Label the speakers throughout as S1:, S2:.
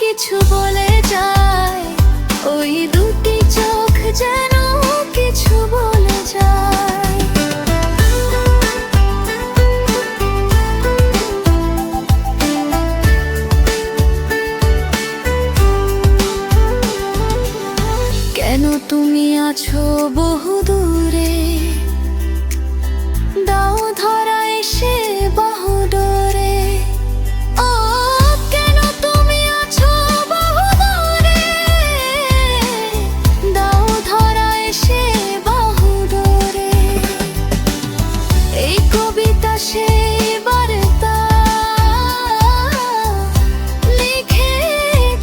S1: কিছু বলে যায়, ওই দুটি চোখ যেন কিছু বলে যায়। কেন তুমি আছো বহু দূরে, দাও ধরা এসে বাহু ডোরে। ও কেন তুমি আছো বহু দূরে, দাও ধরা এসে বাহু ডোরে। এই কবিতা সেই বার্তা লিখে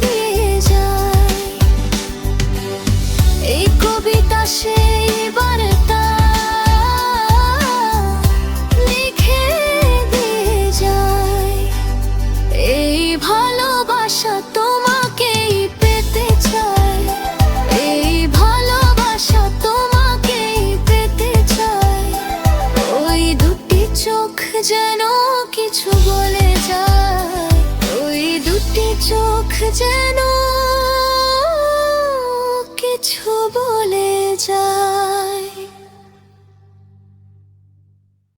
S1: দিয়ে যায়, এই কবিতা সেই বার্তা লিখে দিয়ে যায়। এই ভালোবাসা তোমাকেই পেতে চাই, এই ভালোবাসা তোমাকেই পেতে চাই। ওই দুটি চোখ যেন কিছু বলে যায়, ওই দুটি চোখ যেন কিছু বলে যায়।